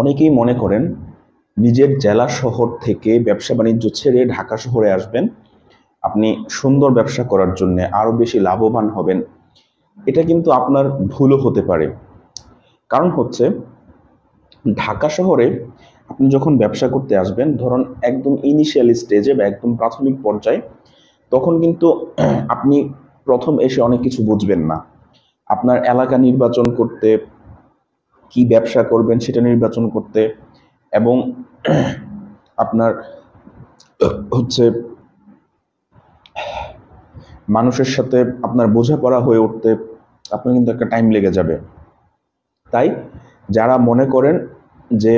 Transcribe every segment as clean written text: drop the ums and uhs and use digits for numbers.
অনেকেই মনে করেন নিজের জেলা শহর থেকে ব্যবসা বাণিজ্য ছেড়ে ঢাকা শহরে আসবেন আপনি সুন্দর ব্যবসা করার জন্য, আরো বেশি লাভবান হবেন। এটা কিন্তু আপনার ভুলও হতে পারে। কারণ হচ্ছে, ঢাকা শহরে আপনি যখন ব্যবসা করতে আসবেন, ধরুন একদম ইনিশিয়াল স্টেজে বা একদম প্রাথমিক পর্যায়ে, তখন কিন্তু আপনি প্রথম এসে অনেক কিছু বুঝবেন না। আপনার এলাকা নির্বাচন করতে, কি ব্যবসা করবেন সেটা নির্বাচন করতে, এবং আপনার হচ্ছে মানুষের সাথে আপনার বোঝাপড়া হয়ে উঠতে আপনার কিন্তু একটা টাইম লেগে যাবে। তাই যারা মনে করেন যে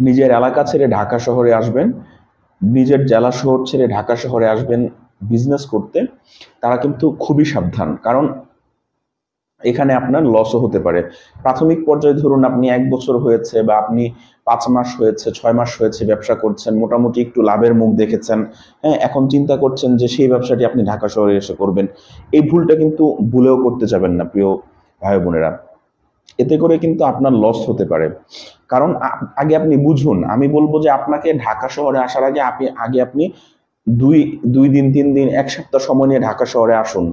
নিজের এলাকা ছেড়ে ঢাকা শহরে আসবেন, নিজের জেলা শহর ছেড়ে ঢাকা শহরে আসবেন বিজনেস করতে, তারা কিন্তু খুবই সাবধান। কারণ এখানে আপনার লসও হতে পারে। প্রাথমিক পর্যায়ে ধরুন আপনি 1 বছর হয়েছে বা আপনি 5 মাস হয়েছে, 6 মাস হয়েছে ব্যবসা করছেন, মোটামুটি একটু লাভের মুখ দেখেছেন। হ্যাঁ, এখন চিন্তা করছেন যে সেই ব্যবসাটি আপনি ঢাকা শহরে এসে করবেন। এই ভুলটা কিন্তু ভুলেও করতে যাবেন না প্রিয় ভাই বোনেরা। এতে করে কিন্তু আপনার লস হতে পারে। কারণ আগে আপনি বুঝুন, আমি বলবো যে আপনাকে ঢাকা শহরে আসার আগে আপনি দুই দুই দিন, 3 দিন, 1 সপ্তাহ সময় নিয়ে ঢাকা শহরে আসুন।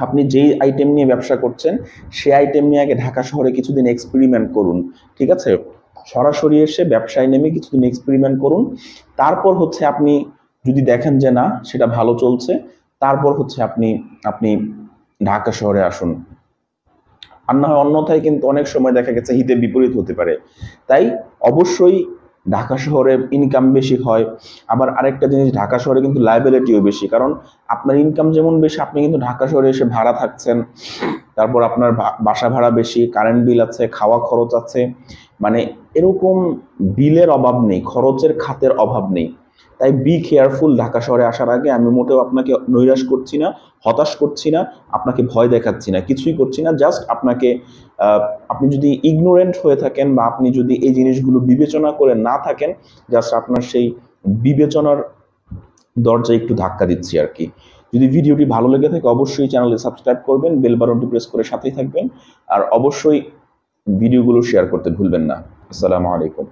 আপনি যেই আইটেম নিয়ে ব্যবসা করছেন সেই আইটেম নিয়ে আগে ঢাকা শহরে কিছুদিন এক্সপেরিমেন্ট করুন, ঠিক আছে? সরাসরি এসে ব্যবসায় নেমে কিছুদিন এক্সপেরিমেন্ট করুন। তারপর হচ্ছে আপনি যদি দেখেন যে না সেটা ভালো চলছে, তারপর হচ্ছে আপনি আপনি ঢাকা শহরে আসুন। আর না হয় অন্যথায় কিন্তু অনেক সময় দেখা গেছে হিতে বিপরীত হতে পারে। তাই অবশ্যই ঢাকা শহরে ইনকাম বেশি হয়। আবার আরেকটা জিনিস, ঢাকা শহরে কিন্তু লায়াবিলিটিও বেশি। কারণ আপনার ইনকাম যেমন বেশি, আপনি কিন্তু ঢাকা শহরে এসে ভাড়া থাকছেন, তারপর আপনার বাসা ভাড়া বেশি, কারেন্ট বিল আছে, খাওয়া খরচ আছে, মানে এরকম বিলের অভাব নেই, খরচের খাতের অভাব নেই। তাই বি কেয়ারফুল। ঢাকা শহরে আসার আগে আমি মোটেও আপনাকে নৈরাশ করছি না, হতাশ করছি না, আপনাকে ভয় দেখাচ্ছি না, কিছুই করছি না। জাস্ট আপনাকে আপনি যদি ইগনোরেন্ট হয়ে থাকেন বা আপনি যদি এই জিনিসগুলো বিবেচনা করে না থাকেন, জাস্ট আপনার সেই বিবেচনার দরজায় একটু ধাক্কা দিচ্ছি আর কি। যদি ভিডিওটি ভালো লেগে থাকে অবশ্যই চ্যানেলে সাবস্ক্রাইব করবেন, বেল বাটনটি প্রেস করে সাথেই থাকবেন, আর অবশ্যই ভিডিওগুলো শেয়ার করতে ভুলবেন না। আসসালামু আলাইকুম।